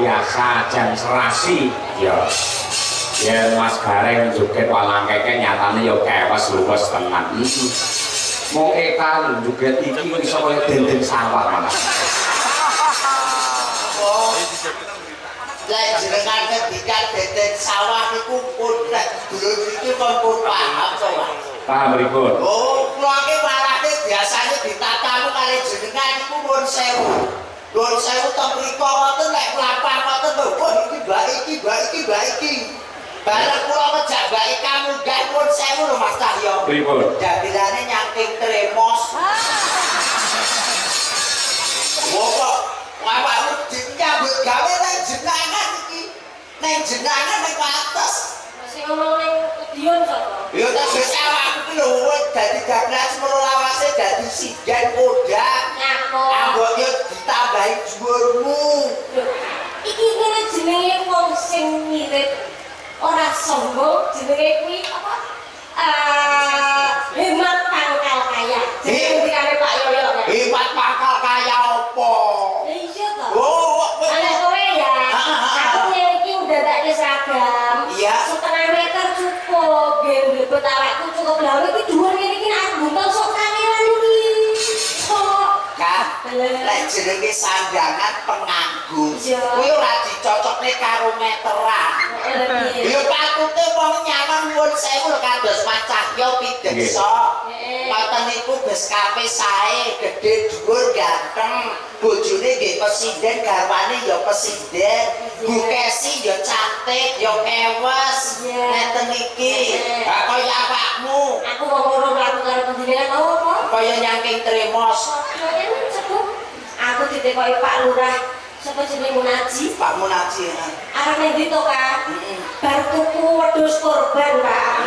biasa jam serasi ya ya Mas Gareng joget walang keke nyatane ya kewas luwes tenan mau ekan joget iki iso kaya dendeng sawah malah lek jenengan ketikan dendeng sawah niku pun lek dulur iki pun paham to Mas paham berikut oh kula iki malane biasanya ditatamu kali jenengan iku nuwun sewu Nuwun sewu teng mriko ngoten lek mlampah ngoten lho. Oh iki mbak iki. Bareng kula ngejak mbak kamu gak nuwun sewu lho Mas Cahyo. Pripun? Dabilane nyangking tremos. Wong kok awakmu nyambut gawe nang jenengan iki. Nang jenengan nek atas. Sing ngomong ning Dion sapa? Ya tak wis awakku ki lho dadi dagelan semono lawase dadi sigen kodak. Ambok yo ditambahi dhuwurmu. Iki kene jenenge wong sing mirip ora sombong jenenge kuwi apa? Hemat pangkal kaya. Jenenge Pak Yoyo. Hemat pangkal kaya opo? Iya to. Oh, ana kowe ya. Aku iki udah tak seragam. Iya. Setengah meter cukup. Nggih, mbet awakku cukup lha iki dhuwur ngene iki nek buntel sok kangelan iki. Lek jenenge sandangan penganggung kuwi ora dicocokne karo meteran ya patute wong nyaman nuwun sewu lho kados Mas Cahyo pideksa ngoten niku beskape sae gedhe dhuwur ganteng bojone nggih presiden garwane ya presiden bukesi ya cantik ya kewes ngeten iki kaya awakmu aku wong ora mlaku karo panjenengan apa kaya nyangking tremos aku ditekoki Pak Lurah sapa jenenge Munaji Pak Munaji arep nang ndi to Kak bar tuku wedhus korban Pak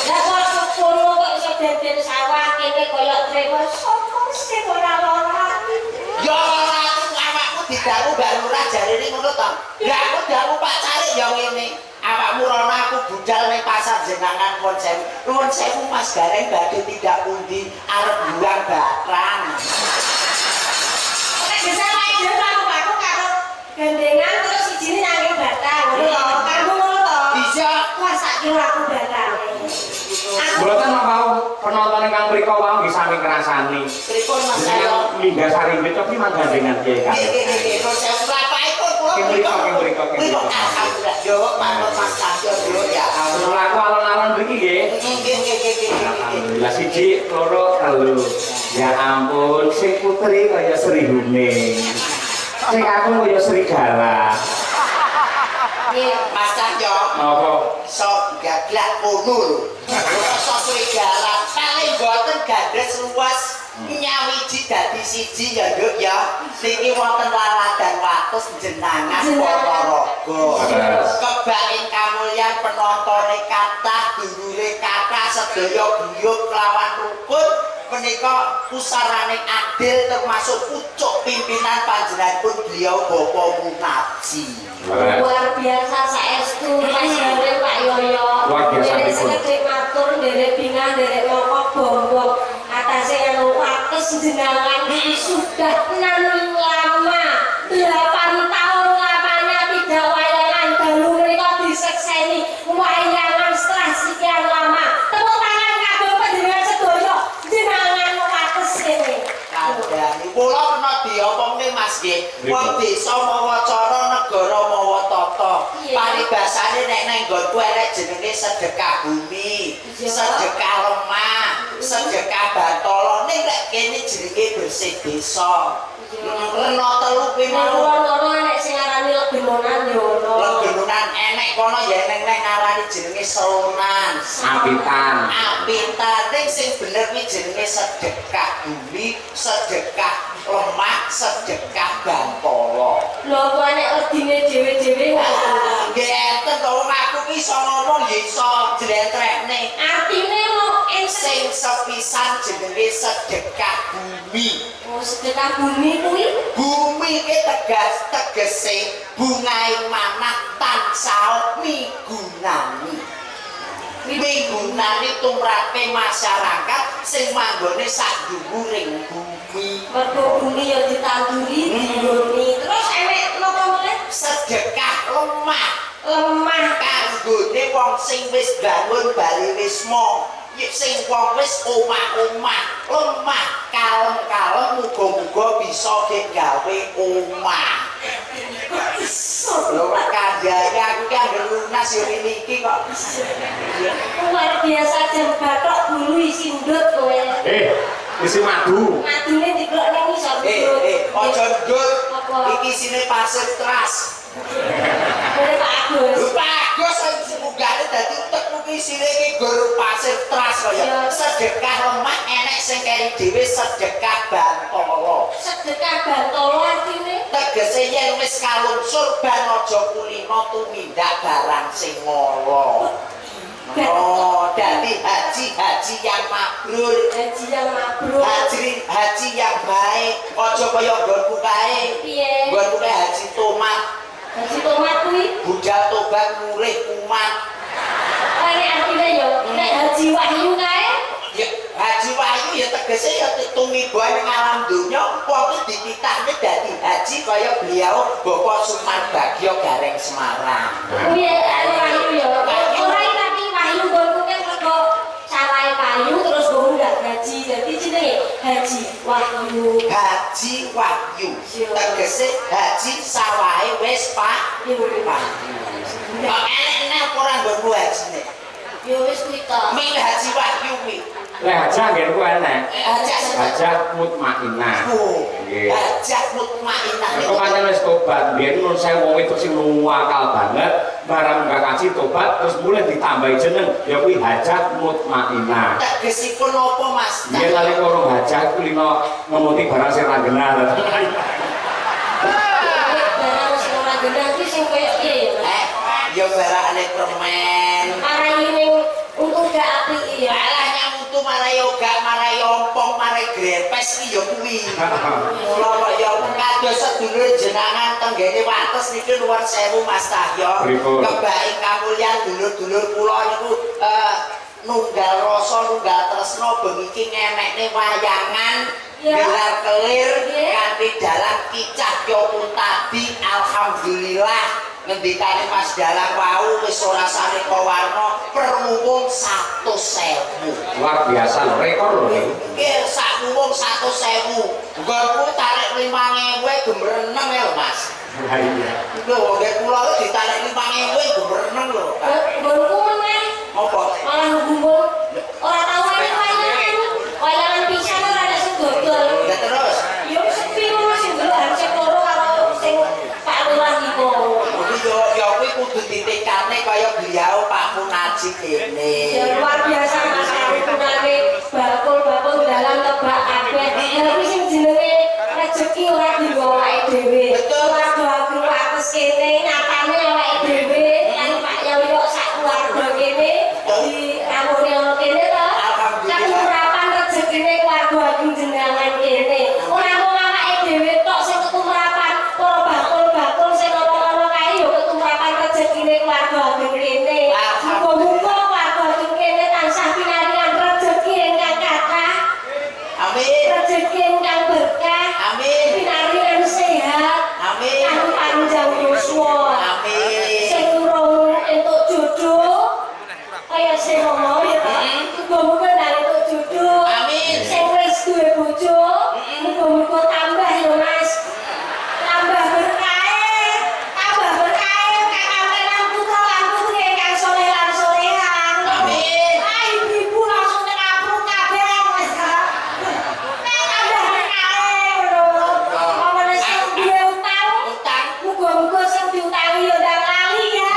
lah kok kono kok iso denden sawah kene kaya tremos sapa sing ora lara ya ora awakmu didawu Mbak Lurah jarene ngono to lah aku dawu Pak Carik ya ngene awakmu rono aku budal ning pasar jenengan nuwun sewu Mas Gareng badhe tidak pundi arep buang batang nek bisa wae dhewe aku karo gandengan terus sijine nanging batang ngono to kamu ngono to bisa wah sak kilo aku batang Mboten mau penonton ingkang mriku wau nggih sami ngrasani. Pripun Mas Cahyo? Minggah sari becok ki mangga dengan Kiai Kak. Nggih, nuwun sewu rapake kula mriku. Alhamdulillah yo manut Mas Cahyo dulu ya Allah. Aku alon-alon mriki nggih. Nggih. Alhamdulillah siji, loro, telu. Ya ampun, sing putri kaya Sri Huning. Sing aku kaya serigala. Mas Cahyo. Napa? Sok gaglak ngono lho. Sok serigala paling boten gandhes luas nyawiji dadi siji ya Nduk ya. Niki wonten laladan wates jenengan para raga. Kebak ing kamulyan penontone kathah, dulure kathah sedaya guyub kelawan rukun menika pusarane adil termasuk pucuk pimpinan panjenenganipun beliau Bapak Munaji. luar biasa saestu Mas Gareng Pak Yoyo luar biasa nderek matur nderek bingah nderek mongko bongbong atase anu wates jenengan sudah 6 lama 8 tahun lamanya tidak wayangan dalu menika disekseni wayangan setelah sekian lama tepuk tangan kanggo panjenengan sedaya jenengan wates kene Kandhani kula kena diomongne Mas nggih wong desa mawa cara negara mawa tata paribasane nek nang nggonku elek jenenge sedekah bumi sedekah lemah sedekah bantala ning nek kene jenenge bersih desa rena telu kuwi mau loro nek sing arani legenonan yo ono legenonan enek kono ya neng ngarani jenenge selonan Apitan ning sing bener kuwi jenenge sedekah bumi sedekah lemah sedekah bantala lho kok nek wedine dhewe-dhewe nggih enten to wong aku ki iso ngomong ya iso jlentrekne artine mau sing sepisan jenenge sedekah bumi sedekah bumi kuwi bumi ki tegese bungaing manah tansah migunani migunani tumrape masyarakat sing manggone sak dhuwuring bumi. Mergo bumi ya ditanduri, diuruni. Terus enek napa meneh? Sedekah lemah. Lemah Kanggone wong sing wis bangun bali wisma. Sing wong wis omah-omah, lemah kalem-kalem muga-muga bisa gawe omah. Lho kandhane aku ki anggere lunas yo niki kok. luar biasa jam bathok bulu isi ndut kowe. Isi madu. Madune diglok ning isor. Aja ndut. Apa? Iki isine pasir teras. Boleh Pak Agus. Lho Pak Agus sing munggane dadi utek iki isine iki gor pasir teras kaya. Sedekah lemah enek sing keri dhewe sedekah bantala. Sedekah bantala artine Tegese yen wis kalungsur ban aja kulino tumindak barang sing ngolo. Oh, dadi haji yang mabrur, haji yang mabrur. haji yang baik. Aja kaya nggonku kae. Piye? Nggonku kae haji tomat. Haji tomat kuwi Budal tobat murih kumat. kene artine ya nek haji wahyu kae Ya, haji wahyu ya tegese ya tumiba ning alam donya wong iki dititahne dadi haji kaya beliau Bapak Suman Bagyo Gareng Semarang. kuwi wahyu ya. Ora tapi wahyu nggonku kan mergo carae payu terus nggonku ndak haji. Dadi jenenge haji wahyu. Haji wahyu tegese haji sawahe wis pak payu. Kok enek ora nggonku hajine. Ya wis kuwi to. Ming haji wahyu kuwi. Lek hajah nggih ku enek. Hajah mutmainah. Nggih. Hajah mutmainah. Kok pancen wis tobat, biyen mun saya wong wedok sing nuwakal banget, barang gak kaji tobat terus mulai ditambahi jeneng, ya kuwi hajah mutmainah. Tegesipun apa Mas? Biyen lali korong hajah ku lino ngemuti barang sing ra benar. Barang sing ora genah iki sing koyo piye ya? Ya barakane permen. Marai ning untung gak apik ya. Alah nyamutu marai yoga, marai ompong, marai grepes iki ya kuwi. Mula kok ya kados sedulur jenengan tenggene wates niki nuwun sewu Mas Tahyo. Kebaik kamulyan dulur-dulur kula niku nunggal rasa, nunggal tresna bengi ngenekne wayangan gelar kelir kanthi dalang kicah Kyopun Tabi. Alhamdulillah ngendikane Mas Dalang wau wis ora sareka warna permuwung 100.000. Luar biasa lho, rekor lho niku. Nggih, sak muwung 100.000. Nggonku tarik 5.000 gemreneng ya lho Mas. Ha iya. Lho nggih kula iki ditarik 5.000 gemreneng lho. Nggonku meneh Apa? malah gumun. Ora tau enek wayangan. Wayangan pisan ora ada sing dodol. Ya terus. Ya sepi ngono sing delok sing loro karo sing Pak Lurah iku. Ya kuwi kudu ditekane kaya beliau Pak Munaji kene. Ya luar biasa Mas Arunane bakul-bakul dalam tebak kabeh. Lha kuwi sing jenenge rezeki ora dienggo awake dhewe. Ora doaku atus kene nyatane awake dhewe kan Pak Yawi kok sak keluarga kene di ramune ono kene to. Ketumrapan rezekine keluarga agung jenengan kene. Ora mung awake dhewe tok sing ketumrapan, para bakul-bakul sing ono-ono kae yo ketumrapan rezekine keluarga agung kene. Muga-muga keluarga agung kene tansah pinaringan rezeki ingkang kathah. Amin. Rezeki ingkang berkah. Amin. Pinaringan sehat. Amin. Kang panjang yuswa. Amin. Sing urung entuk jodoh kaya sing ngomong ya to. Muga-muga nang entuk jodoh. Amin. Sing wis duwe bojo, muga-muga tambah ya Mas. Tambah berkahe, kakamrenan putra lan putri ingkang saleh lan salehah. Amin. Ah, ibu langsung nek apruk kabeh wis. Tambah berkahe ngono. Pamane sing duwe utang, Utang. muga-muga sing diutangi ya ndang lali ya.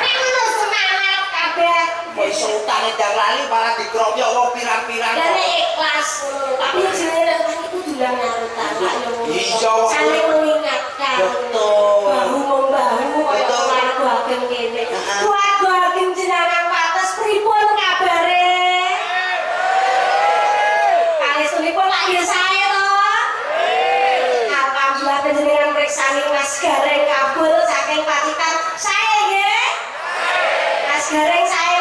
Nek terus semangat kabeh. Kok iso utange ndang lali malah dikropyok wong pirang-pirang. Dan ikhlas ngono. Tapi jenenge utang iku dulang ngarutan Pak yo. Iya, Wak. Saling mengingatkan. Betul. Bahu membahu kaya Betul. keluarga ageng kene. Keluarga ageng jenengan wates pripun kabare? Kalesunipun lak ya sae to. Alhamdulillah panjenengan mriksani Mas Gareng kabul saking Pacitan. Sae nggih? Mas Gareng sae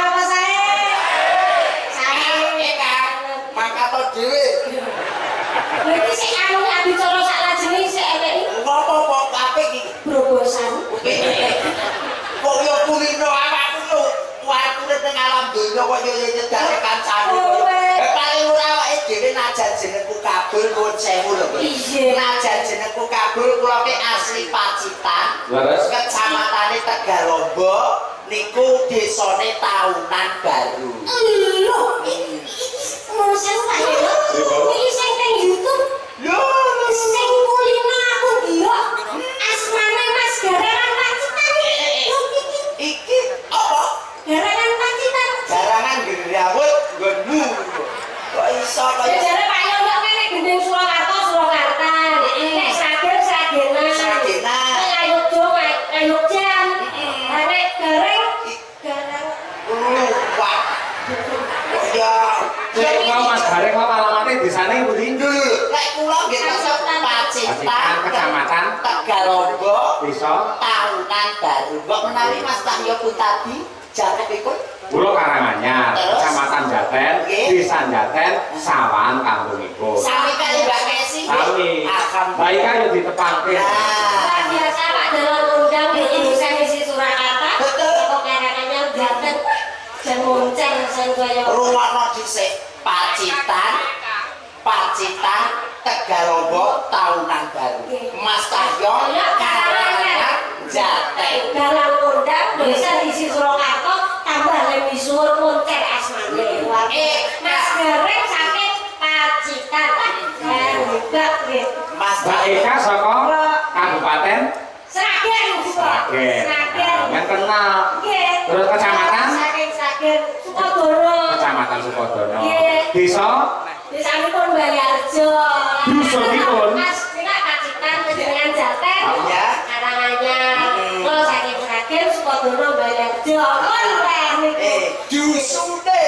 kok yo nyedake kancane koyo. Paling ora awake dhewe najan jenengku kabul nuwun sewu lho. Iya. Najan jenengku kabul kula ki asli Pacitan. Leres Kecamatane Tegalombo niku desane Taunan Baru. Lho, mau sewu Pak ya? Iki sing teng YouTube. Lho, Sing kulino aku ndelok. Asmane Mas Garangan Pacitan. Lho iki apa? Garangan Pacitan. Garangan Gerawut nggonmu. Kok iso kaya Jare Pak Yono kene gendeng Surakarta, Surakarta. Nek Sragen, Sragenan. Sragenan. Nek Ayogja, Ayogjan. Nek Gareng, Gareng. Wah. Ya, Cek mau Mas Gareng mau alamatnya desane pundi? lek kula nggih tetep Pacitan, Kecamatan Tegalombo, Desa Taunan Baru. Mbok menawi Mas Cahyo Putadi janepipun Pulau Karanganyar, Terus? Kecamatan Jaten, Nggih. Desa Jaten, Sawan kampungipun. sami kali Mbak Kesi. Sami. Alhamdulillah. Baik kan yo ditepangke. Luar biasa Pak dalam undang jurusan isi Surakarta. Betul. Kok Karanganyar Jaten. Jan monceng sen kaya. Ruwono dhisik Pacitan, Tegalombo, Taunan Baru. Mas Cahyo Karanganyar Jaten. Dalam undang jurusan isi Surakarta tambah le misuwur monceng asmane. Mas Gareng saking Pacitan. Hebat nggih. Mas Mbak Cahyo Eka saka Kabupaten Sragen. Sragen. Sragen. Yang kenal. Nggih. Terus kecamatan? Saking Sragen Sukodono. Kecamatan Sukodono. Nggih. Desa Desanipun Bayarjo. Dusunipun? Mas nika Pacitan dengan Jaten. Ya. Karanganyar. Kalau saking Sragen Sukodono Bayarjo. Pun teh niku. dusune.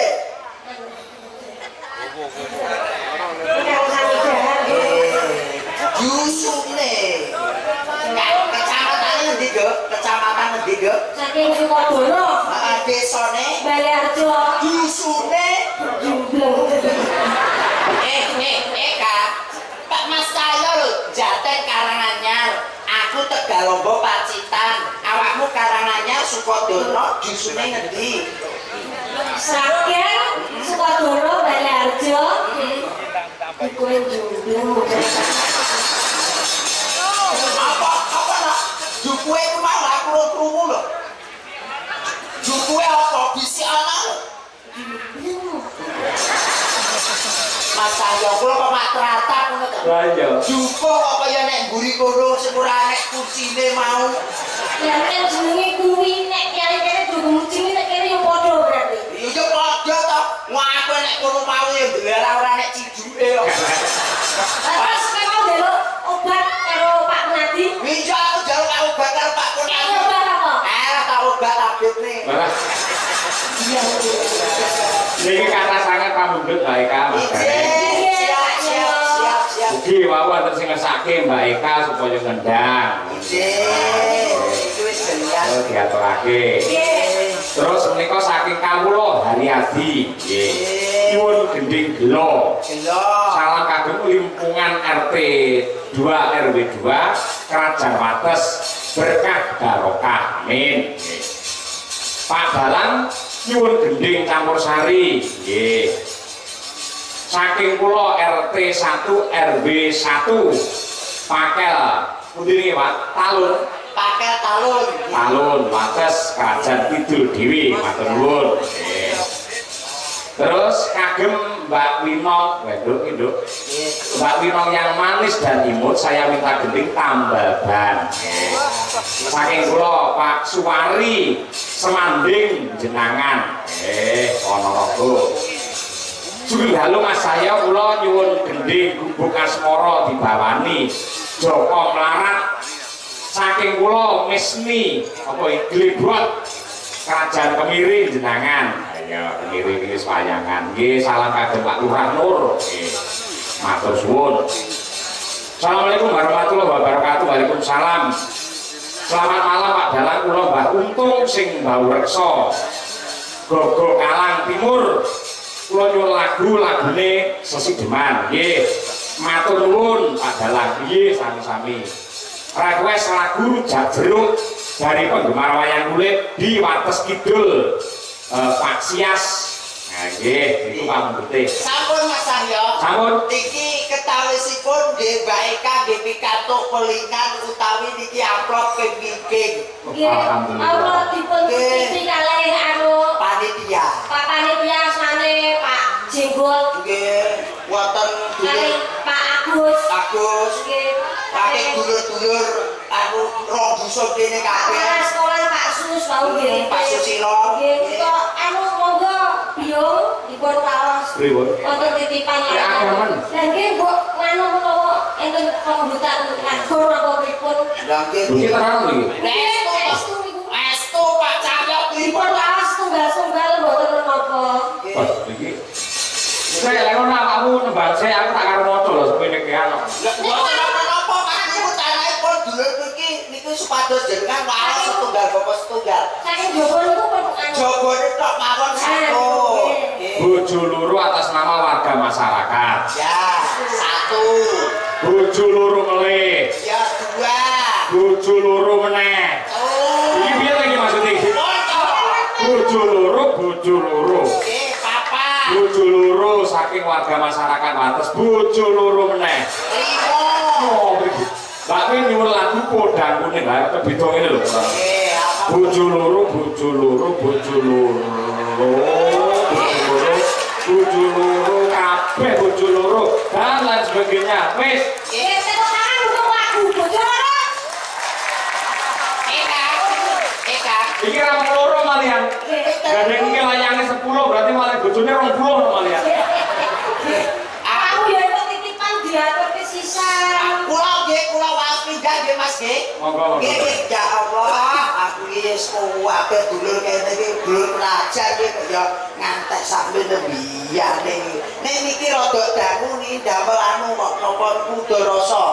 Nek sami jalan. Dusune. Kecamatan endi, Go? Kecamatan endi, Go? Saking Sukodono Desane Bayarjo. dusune. Jumbleng. Kak. Pak Mas Cahyo lho, Jaten Karanganyar. Aku Tegalombo Pacitan. Awakmu Karanganyar Sukodono, dusune ngendi? Sragen Sukodono Bayarjo. Iku jumbleng. Apa nak? Dukuwe ku mau aku ora krungu lho. Dukuwe apa bisi ana lho. Mas Cahyo kula kok mak tratap ngono to. Lah iya. Duko kok kaya nek mburi kono sing ora nek kursine mau. Ya kan jenenge kuwi nek kene-kene durung mucine nek kene yo padha berarti. Iya padha to. Wah aku nek kono mau ya ndelara ora nek ciduke kok. Pas mau delok obat karo Pak Munadi. Iya aku jaluk obat karo Pak Iya Purnadi. obat apa? Tak obat tabletne. Malah Iya. niki kata sangat pamundhut Mbak Eka Mas Gareng. Siap. Mugi wau wonten sing ngesake Mbak Eka supaya ngendang. Itu wis jelas. Oh, diaturake. Terus menika saking kawula Haryadi nggih. Nyuwun gending gelo. Gelo. Salam kagem limpungan RT 2 RW 2 Kerajaan Wates berkah barokah. Amin. Nggih. Pak Dalang nyuwun gending campur sari nggih. Saking kula RT 1 RW 1 Pakel pundi niki Pak? Talun. Pakai talun. Talun Wates Kerajaan Kidul Dewi matur nuwun. Nggih. Terus kagem Mbak Wino, wedok induk. Mbak Wino yang manis dan imut saya minta gending tambal ban. Nggih. Saking kula Pak Suwari Semanding Jenangan. Ponorogo. Sugeng dalu Mas saya kula nyuwun gending gubuk asmara dibawani Joko Mlarat. Saking kula Misni apa Glebot Kerajaan Kemiri Jenangan. Ayo Kemiri iki wayangan. Nggih salam kagem Pak Lurah Nur. Nggih. Matur suwun. Assalamualaikum warahmatullahi wabarakatuh. Waalaikumsalam. Selamat malam Pak Dalang, kula Mbah Untung sing Mbau Reksa. Gogo Kalang Timur. Kula nyuwun lagune Sesideman. Nggih. Matur nuwun Pak Dalang. Nggih sami-sami. Request lagu Jagjeruk dari penggemar wayang kulit di Wates Kidul. Pak Sias Nggih, niku pamungkute. Sampun Mas Cahyo. Sampun. Iki ketawisipun nggih Mbak Eka nggih pikantuk pelingan utawi niki amplop kengking. Nggih, Allah dipun titipi kalih Panitia. Pak Panitia asmane Pak Jenggot. Nggih, wonten Kalih Pak Agus. Agus. Nggih, Pakai dulur-dulur rong dusun kene kabeh. Sekolah Pak Sus wau nggih. Pak Susilo. Nggih, kok monggo biung dipun waos. Pripun? Wonten titipan Ya, aman. Lah nggih mbok nganu menawa enten pembutan nganggur apa pripun. Lah nggih. Iki terang iki. Estu niku. Estu Pak Cahyo Dipun waos tunggal-tunggal mboten menapa. Pas iki. Saya lek ora awakmu nembang saya aku tak karo maca lho sepene ki ana. Mboten apa-apa Pak niku tanahipun dulur niki niku supados jenengan waos setunggal bapak setunggal. Saking jowo niku pun anu. Jobone tok mawon satu. Nggih. Bojo loro atas nama warga masyarakat. Ya, satu. Bojo loro melih. Ya, dua. Bojo loro meneh. Oh. Iki piye lagi maksudnya? Bojo loro. Nggih, papat. Bojo loro saking warga masyarakat wates. Bojo loro meneh. Lima. Oh, begitu. Lah kuwi nyuwun lagu podang kuning lah beda ngene lho. Nggih, apa? Bojo loro. Bojo loro kabeh bojo loro dan lain sebagainya. Wis. Nggih, tepuk tangan untuk lagu bojo loro. Eka. Iki ra loro malian. Gandeng iki layane 10 berarti malah bojone 20 malian. Aku ya itu titipan diatur ke sisan. Kula waos pindah nggih Mas nggih. Monggo. Nggih, ya Allah, aku iki wis kuwabe dulur kene iki dulur pelajar iki ya ngantek sampe nembiyane iki. Nek niki rada dangu niki damel anu kok napa kudu rasa.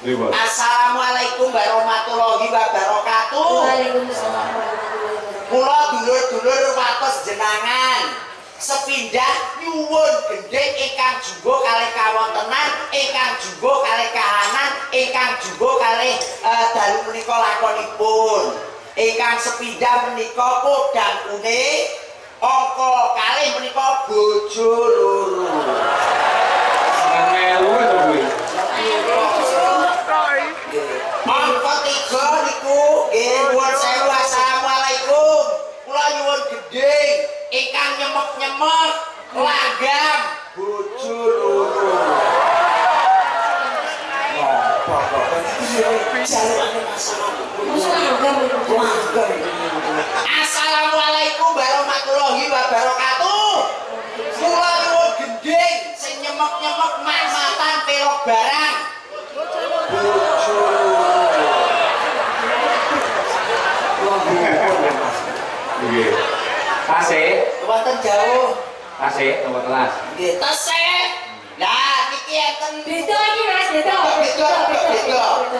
Pripun? Assalamualaikum warahmatullahi wabarakatuh. Waalaikumsalam warahmatullahi wabarakatuh. Kula dulur-dulur wates jenangan sepindah nyuwun gendhing ingkang jumbo kalih kawontenan, ingkang jumbo kalih kahanan, ingkang jumbo kalih dalu menika lakonipun. Ingkang sepindah menika podang kuning, angka kalih menika bojo loro. Melu to kuwi. Angka 3 niku nggih nuwun sewu assalamualaikum. Kula nyuwun gendhing ingkang nyemek-nyemek langgam bojo loro. Assalamualaikum warahmatullahi wabarakatuh. Kula nyuwun gendhing sing nyemek-nyemek mak-matan pelok barang. Bojo Nggih. Tasih, wonten jauh. tasih nomor kelas. Nggih, tesih. Lah niki enten Beda iki Mas, beda. beda.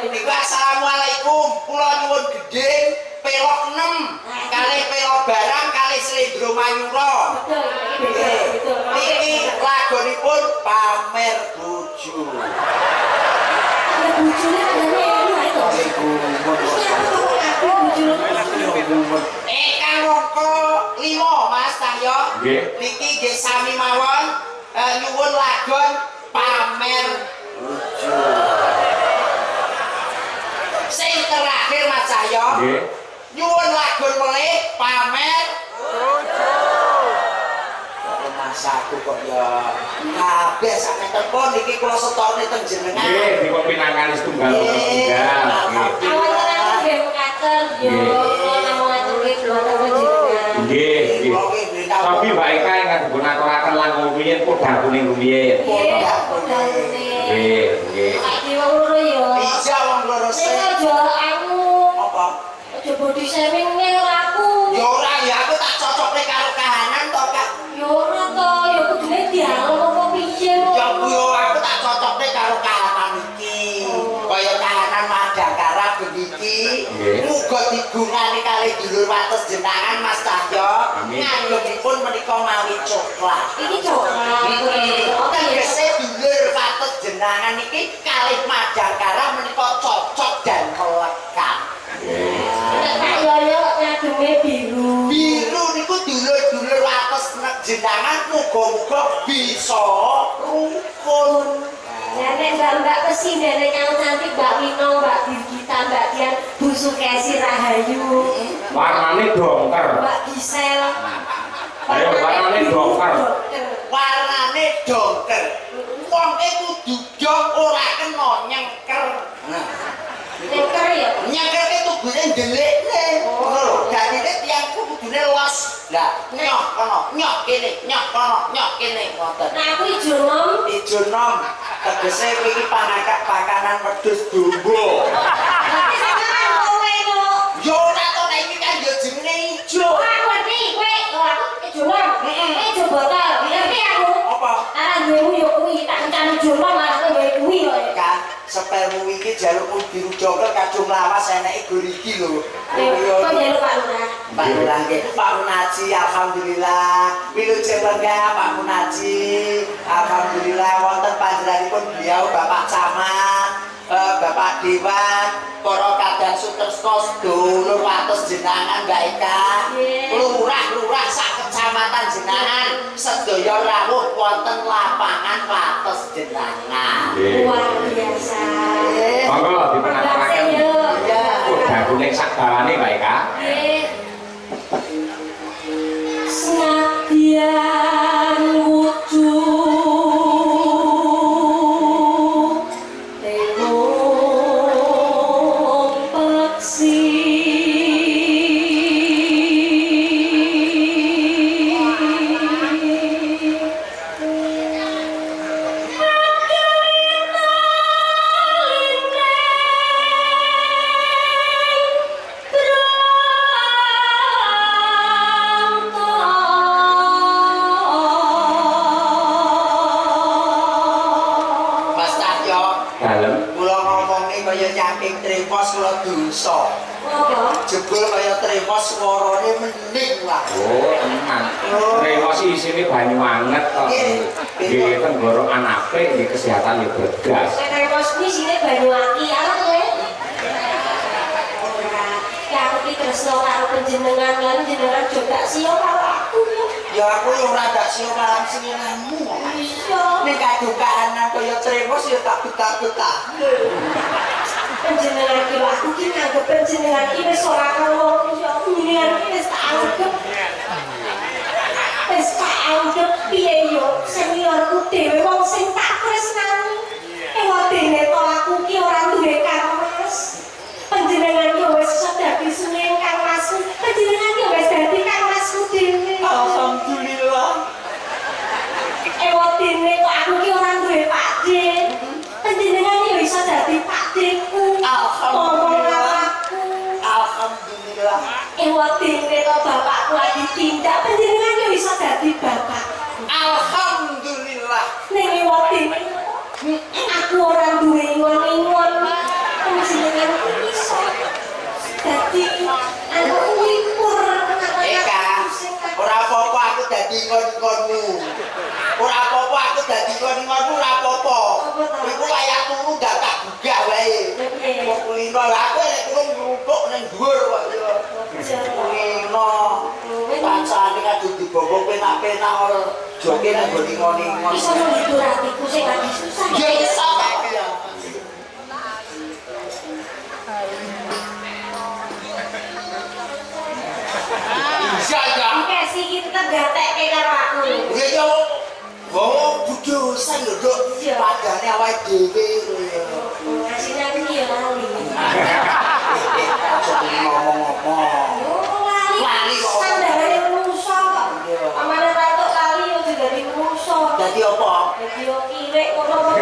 Niku assalamualaikum. Kula nyuwun gendhing pelok 6 kalih pelok barang kalih slendro mayura. Betul, iki beda, betul. Niki lagonipun pamer bojo. Ada bojone adane anu ae to. Iki aku bojone. Kang angka 5 Mas Cahyo. Nggih. Niki nggih sami mawon nyuwun lagon pamer bojo. Sing terakhir Mas Cahyo. Nggih. Nyuwun lagon melih pamer bojo. Mas aku kok ya kabeh sampe telepon niki kula setone teng jenengan. Nggih, dipun pinangkani setunggal setunggal. Nggih. Awalnya aku nggih mekaten yo kula namung ngaturke dhumateng panjenengan. Nggih, nggih. Tapi Mbak Eka ingkang dipun aturaken langkung rumiyin podang kuning rumiyin. Nggih, podang kuning. Nggih, nggih. Iki wong loro yo. Iya wong loro Nek sing aja aku apa? aja body shaming ning aku. Ya ora ya aku tak cocokne karo kahanan to Kak. Yo ora to, yo kudune dialog apa piye. Ya yo aku tak cocokne karo kahanan iki. Kaya kahanan Madangkara beniki. Nggih. Muga digungani kalih dulur wates jenengan Mas Cahyo. Amin. Ngagungipun menika mawi coklat. Iki coklat. Oke ya. Tegese dulur wates jenengan iki kalih Madangkara menika cocok dan melekat. Nek Pak Yoyo ngageme biru. Biru niku dulur-dulur wates jenengan muga-muga bisa rukun. Ya nek mbak kesindene yang cantik Mbak Wino, Mbak Dirgita, Mbak Dian, Bu Sukesi Rahayu, Warnane dongker. Mbak Gisel. Ayo warnane dongker. Warnane dongker. Wong kudu dong ora kena nyengker. Nyengker ya? Nyengker ke tugune ndelikne. Ngono. Dadine tiyang kudune los. Lah, nyoh kono, nyoh kene, nyoh kono, nyoh kene ngoten. Nah aku ijo nom. Ijo nom. Tegese kowe iki pangakak pakanan wedhus dombo. Berarti sampeyan kowe no. Yo ora to nek iki kan yo jenenge ijo. Aku ngerti kowe, aku ijo nom. Ijo botol. Ngerti aku. Apa? Arah duwemu yo kuwi tak kencani ijo nom malah kowe kuwi kok. Kan sepelmu iki jalukmu biru jokel kacung lawas eneke goriki lho. Kok njaluk Pak Lurah? Pak Lurah nggih, Pak Munaji alhamdulillah. Wilujeng lenggah Pak Munaji. Alhamdulillah wonten panjenenganipun beliau Bapak Camat, Bapak Dewan, para kadang Sutresna sedulur wates jenengan Mbak Eka. Lurah-lurah sak kecamatan jenengan sedaya rawuh wonten lapangan wates jenengan. Luar biasa. Monggo dipenangkaken. Udah kuning sak dawane Mbak Eka. Nggih. Senadyan wujud tengok peksi kula dosa. Apa? Jebul kaya tremos swarane mending lah. Oh, tenan. Tremos isine banyu anget kok. Nggih, tenggorokan apik, nggih kesehatan yo bergas. Tremos kuwi isine banyu aki arep kowe. Ya aku ki tresno karo panjenengan lan jenengan jo gak siyo karo aku. Ya aku yo ora dak siyo marang siniramu. Iya. Nek kadukaan kaya tremos ya tak betah-betah. Panjenengan ki aku ki nganggep panjenengan ki wis ora karo ya jenengan ki wis tak anggap. Wis tak anggap piye yo seniorku dhewe wong sing tak tresnani. Ewadene to aku ki ora duwe kangmas. Panjenengan ki wis iso dadi suneng kangmasku. Panjenengan ki wis dadi kangmasku dhewe. Alhamdulillah. Ewadene kok aku ki ora duwe pakde. Panjenengan yo iso dadi pakdeku. Alhamdulillah. Alhamdulillah. Ewadene to bapakku lagi tindak panjenengan yo iso dadi bapakku. Alhamdulillah. Ning ewadene aku ora duwe ingon-ingon. Panjenengan iso dadi anu wikur. Eka, ora apa-apa aku dadi ngon-ngonmu. Ora apa-apa aku dadi ngon-ngonmu ora apa-apa. Iku kaya turu gak tak gugah wae. Kok kulino aku nek turu ngrupuk ning dhuwur kok ya. Kulino. Pancane kadu dibobok penak-penak ora joke nang ngon-ngon. Iso menghibur hatiku sing lagi susah. Ya iso. Bisa ya. Oke sih kita gatekke karo aku. Ya ya. Wong dosa lho, Dok. Padane awake dhewe lho ya. Asine aku ki yo lali. Ngomong-ngomong. Lali kok. Sandare menungso kok. Amane ratok lali yo dadi menungso. Dadi apa? Dadi yo kirek ngono kok.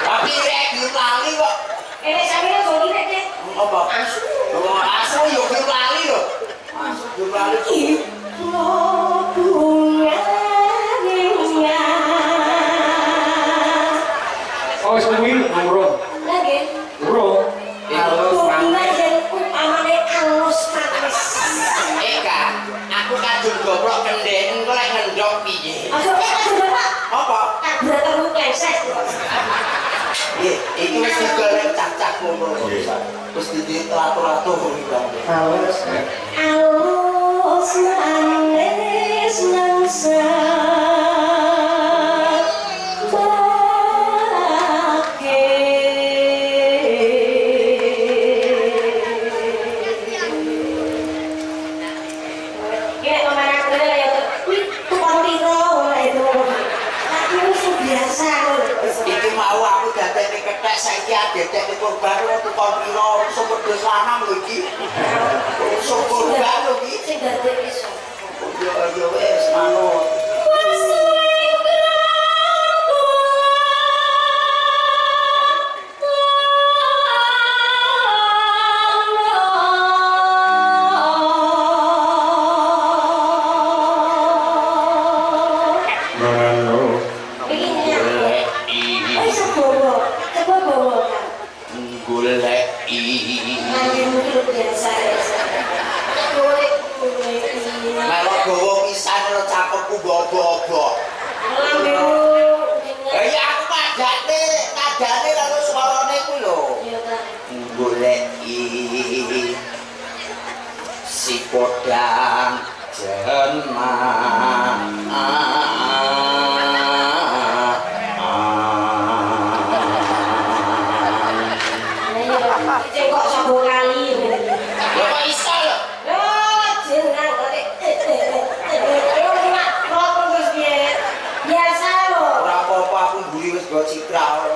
Tapi rek gelem lali kok. Nek sampeyan kok kirek Dik. Apa? Asu. Oh, asu yo gelem lali lho. Asu gelem lali. Oh, suwi urung. Lah nggih. Urung. Bobina yen upamane alus manis. Eka, aku kadung goblok kendhen engko lek ngendhok piye? Aja aja Bapak. Apa? Karburatormu kleset. Nggih, iki wis digoreng cacak ngono. Wis diteratur-atur iki. Halus. Alus manis. Iki mau aku dadekne kethek saiki adekne korban waktu kon pira sumber dos lanang lho iki. Sumber gak lho iki Sing dadekne iso. yo wis manut. Si podang jenmah Kok sabo kali kok iso lho jenengan biasa lho. ora apa-apa aku mburi wis go citral.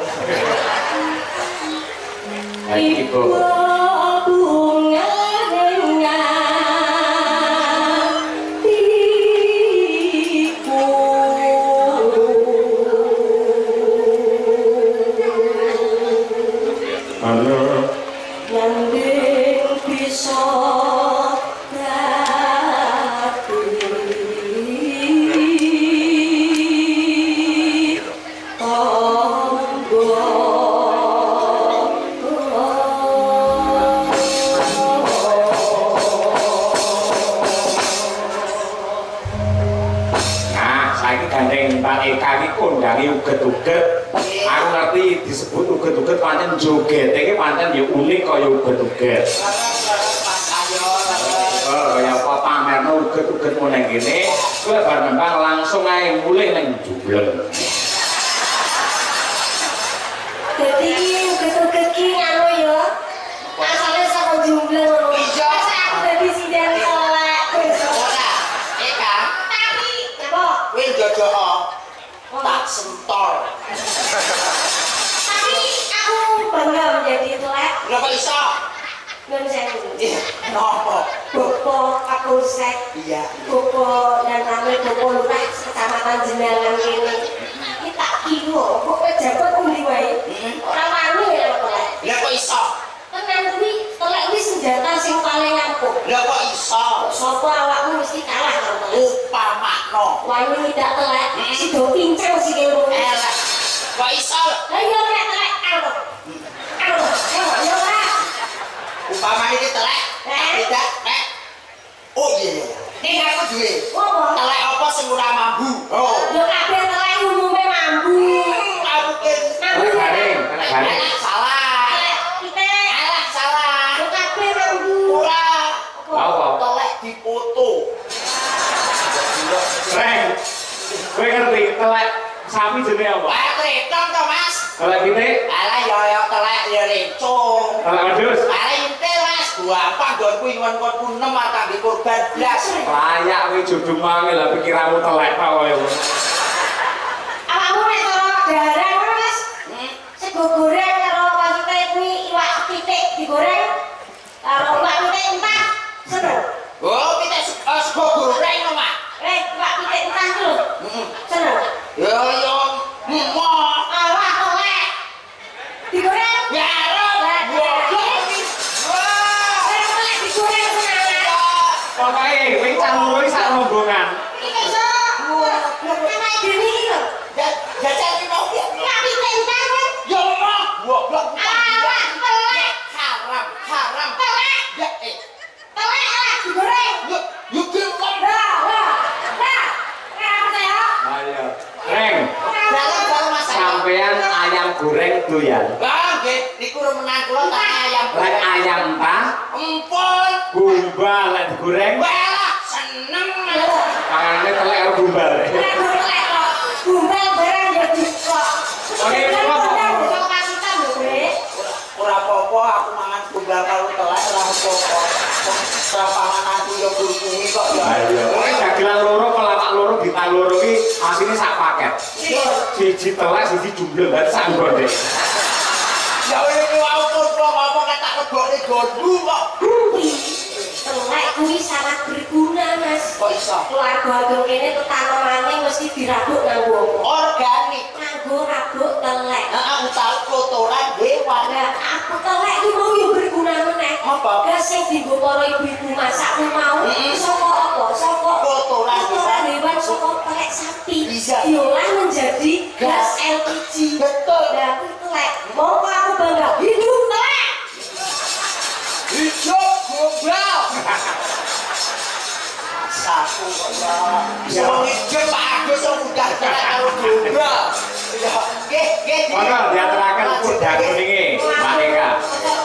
Ibu bunga kondangi uget-uget. Aku ngerti disebut uget-uget pancen joget iki pancen ya unik kaya uget-uget. Kaya apa pamerno uget-uget mau nang kene, kowe bar nembang langsung ae mulih nang jumbleng. Dadi uget-uget ki anu ya. Asale saka jumbleng ngono. Iya. Aku dadi sinden elek. Ora, Eka, Tapi apa? kowe jojo tak sentor. Tapi aku bangga menjadi telek. Kenapa iso? Nun sewu. Napa? Bopo Kapolsek. Iya. Bopo dan kami Bopo Lurah Kecamatan Jenangan kene. Iki tak kira kok pejabat pundi wae. Ora wani ya telek. Lah kok iso? Tenan kuwi telek kuwi senjata sing paling ampuh. Lah kok iso? Sapa awakmu mesti kalah karo telek. Upamakno. Wani tidak telek, sido pincang sikil loro. Elek. Kok iso? Lah iya nek telek anu. Anu, yo ora. Upamane iki telek, tidak, nek. Oh iya. Ning aku duwe. Apa? Telek apa sing ora mambu? Oh. Yo kabeh telek umume mambu. Aku ki Mambu Garing, garing. salah. telek pitik. Alah salah. Yo kabeh mambu. Ora. Apa? Telek dipoto. Reng. Kowe ngerti telek sapi jenenge apa? Wah, kretong to, Mas. Telek pitik, Alah yo telek yo lencong. telek wedhus. Alah intil, Mas. Gampang nggonku nyuwun konku 6 tak di korban blas. Layak kowe judung mangi lah pikiranmu telek ta kowe. Awakmu nek cara garang ngono, Mas. Sego goreng karo maksudnya kuwi iwak pitik digoreng karo iwak pitik entah. Seneng. Oh, kita sego goreng lho, Mak. Iwak pitik entah ku lho. Seneng. Yo mo. Awak telek. Digoreng. Garep. Goblok iki. Wah. Ora telek digoreng seneng. Pokoke kowe canggung iki sak rombongan. Iki iso. Ana dene iki lho. Jajal ki mau ya. Iwak pitik entah kan. Yo mo. Goblok. Awak telek. Haram. Telek. Ya Telek lah digoreng. Yo gelem. Lah. Ora percaya. Ayo. Reng, Dalam masalah. sampean ayam goreng doyan. Lah nggih, niku remenan kula tak ayam. Lek ayam ta, Empun. gumba lek digoreng. Walah seneng. panganane telek karo gumbal. Nek golek kok gumbal barang ya dikok. Oke, kok kok. kok pasukan lho, Bre. Ora apa-apa aku mangan tunggal karo telek ora apa-apa. Ora pangananku yo kurkungi kok ya. Ayo, kowe dagelan loro pelawak loro bintang loro iki asine sak paket. Siji telek, siji jumbleng, dadi sak gonde. Ya iki wae kok apa ketak kebokne gondu kok. Telek kuwi sangat berguna, Mas. Kok iso? Keluarga ageng kene tetanamane mesti dirabuk nganggo apa? Organik. Nganggo rabuk telek. Heeh, utawa kotoran hewan. Nah, aku telek iki mau yo berguna meneh. Apa? Gas sing dienggo para ibu-ibu masak ku mau saka apa? Saka Kotoran hewan saka telek sapi. Bisa. Diolah menjadi gas LPG. Betul. Nah, kuwi telek. Monggo aku bangga hidup telek. Hidup gombal. Satu kok ya. Wong hidup Pak Agus udah telek karo gombal. Ya, nggih. Monggo diaturaken kuda kuninge, Mbak Eka.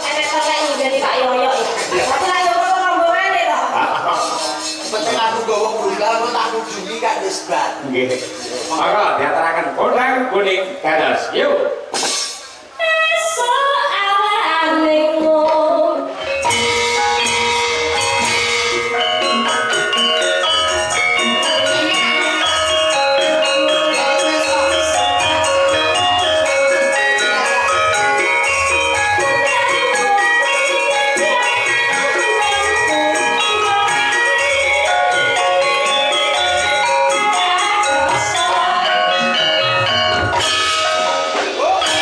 Enek telek ngene Pak Yoyo ya. Tapi lah yo rombongane to. Penting aku gawa gombal kok tak kunjungi kan wis bar. Nggih. Monggo diaturaken kuda kuning dados. Yuk. Esok awake ngomong Oh,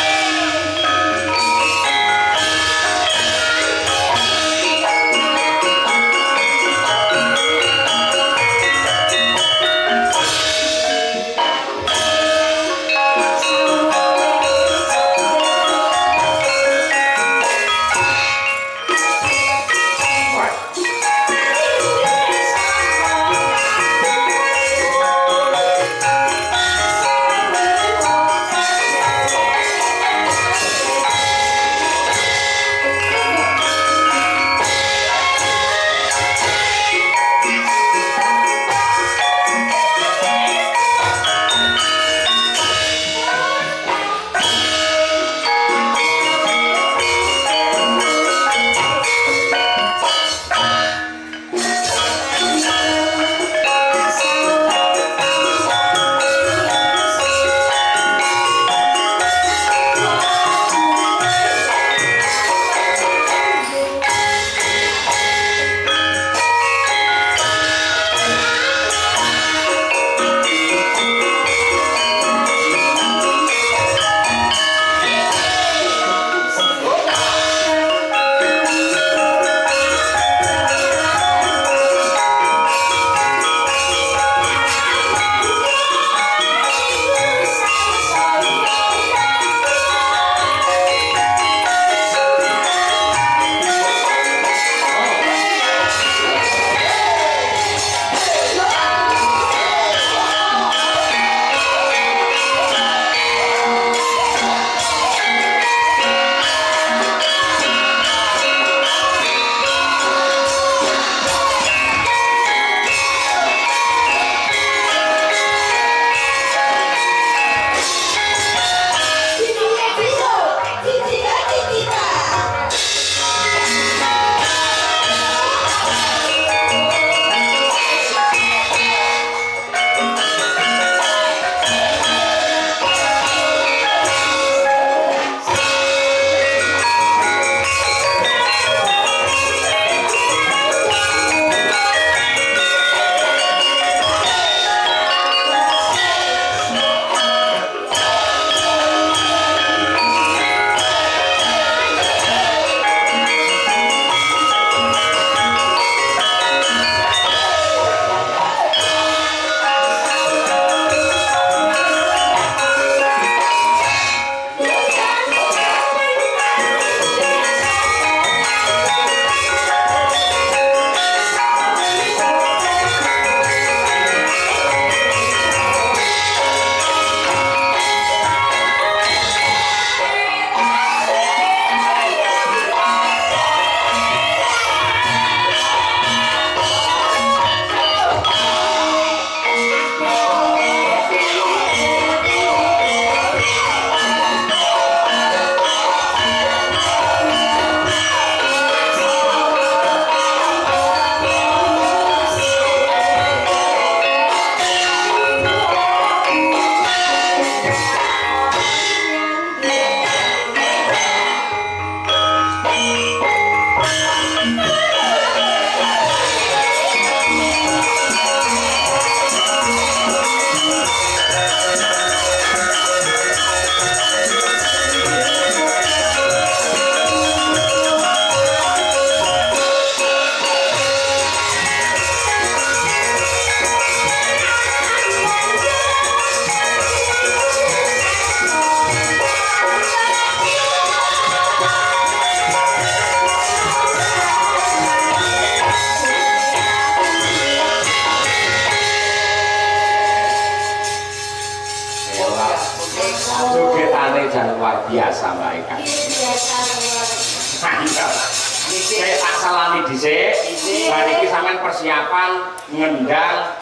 persiapan ngendang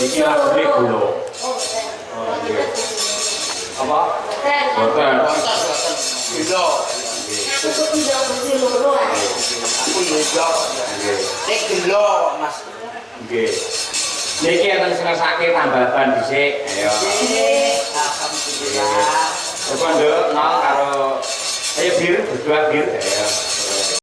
iki lagune gulo. Oh, Oh, nggih. Apa? Dan Boten. Gila. aku tuh tidak bersih loro. Aku yo yo. Nggih. Nek gelo Mas. Nggih. Niki enten sing ngersake tambahan dhisik. Ayo. Alhamdulillah. Coba nduk nol karo ayo bir berdua bir. Ayo.